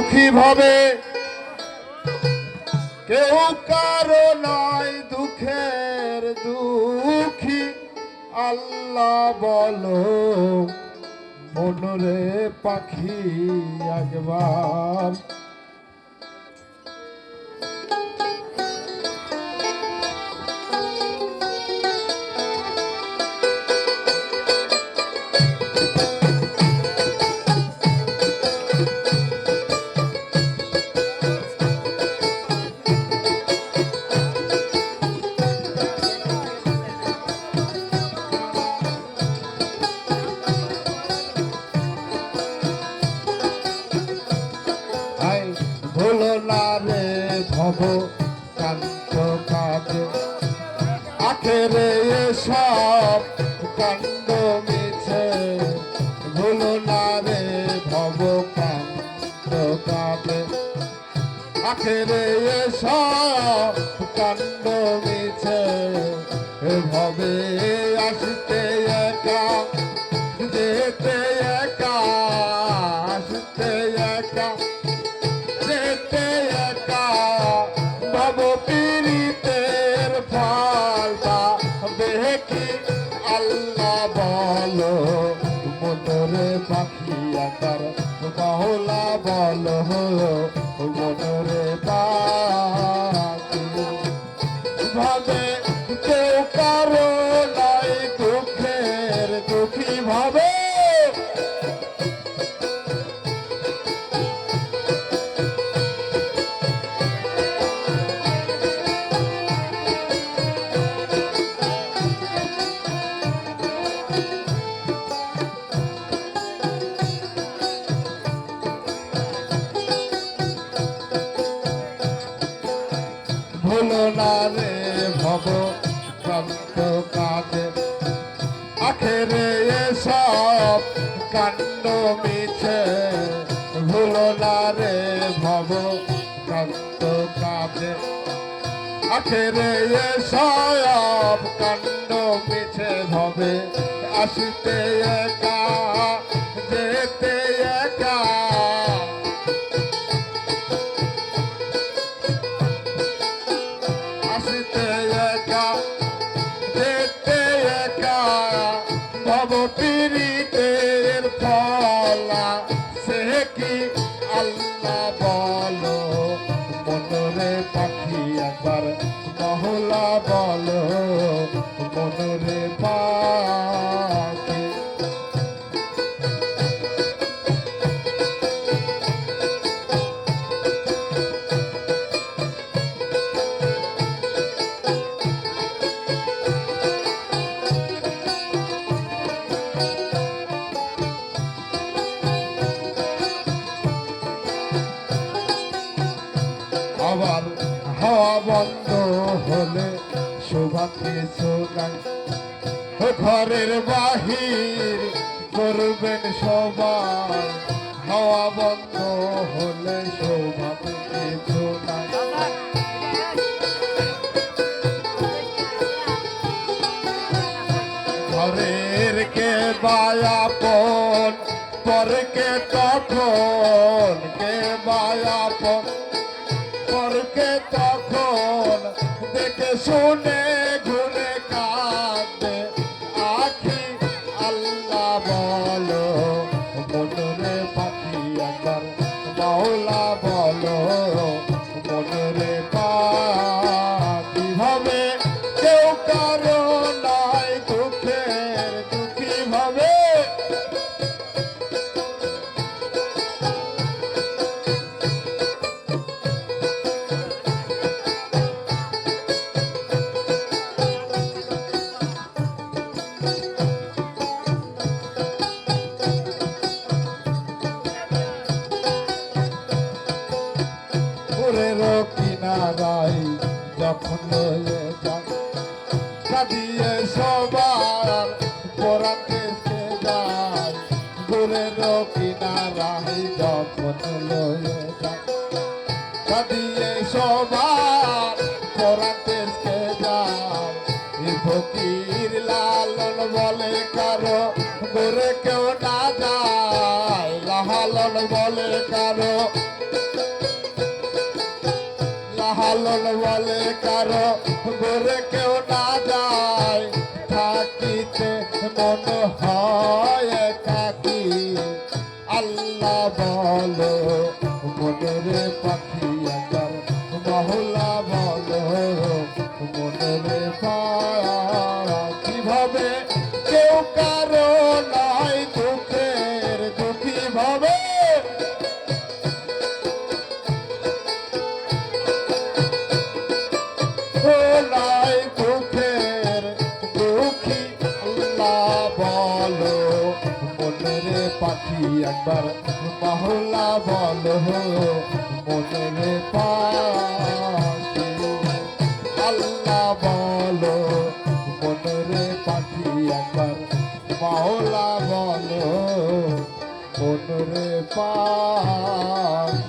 দুঃখী ভাবে কেউ কারো নয় দুঃখের দুঃখী আল্লাহ বলো মনরে পাখি একবার ভুলো না রে ভব কান্ত কাজে আখেরে সব কাণ্ড মিছে ভুলো না রে ভব কান্ত কাজে আখেরে সব কাণ্ড মিছে ভবে আসতে একা যেতে একা আসতে একা ভব পীড়িতের ফলটা দেখি আল্লাহ বলো মনরে পাখি আকার বাহুলা বলো মনরে পাখি ভাবে কেউ কারো নাই দুঃখের দুঃখী ভাবে ভুলো না রে ভব কান্ত কাজে আখেরে সব কাণ্ড মিছে ভুলো না রে ভব কান্ত কাজে আখেরে সব কাণ্ড মিছে ভবে আসতে একা যেতে একা ভব পীড়িতের ফলা সে কি আল্লাহ বলো মনরে পাখি একবার মহলা বলো মনরে পাখি আবার হাওয়া বন্ধ হলে শোভা কিছু নাই ঘরের বাহির করবেন সবাই হাওয়া বন্ধ হলে শোভা কিছু নাই ঘরের কে বায়াপন পরকে তখন কে বায়াপন পরকে তখন দেখে শুনে ঘুরে কাঁদে আখি আল্লাহ বলো মনরে পাখি একবার মাওলা বলো মনরে পাখি ভাবে কেউ কারো নাই দুঃখের দুঃখী ভাবে কিনারাই যখন লয়ে যায় কাঁদিয়ে সবার পরাতে সে যায় দূরের কিনারাই যখন লয়ে যায় কাঁদিয়ে সবার পরাতে সে যায় ফকির লালন বলে কারো দূরে কেউ না যায় লালন বলে কারো লালন বলে কারো ঘরে কেউ না যায়, থাকিতে মন হয় একাকী। আল্লাহ বলো মনের পাখি একবার, মহল্লা বলো মনের পাড়া। কিভাবে কেউ কারো নয় দুঃখের দুঃখী ভাবে, নাই দুঃখের দুঃখী। আল্লাহ বলো মনের পাখি একবার, মহল্লা বলো মনের পাখি। আল্লাহ বলো মনের পাখি একবার, মহল্লা বলো মনের পাখি।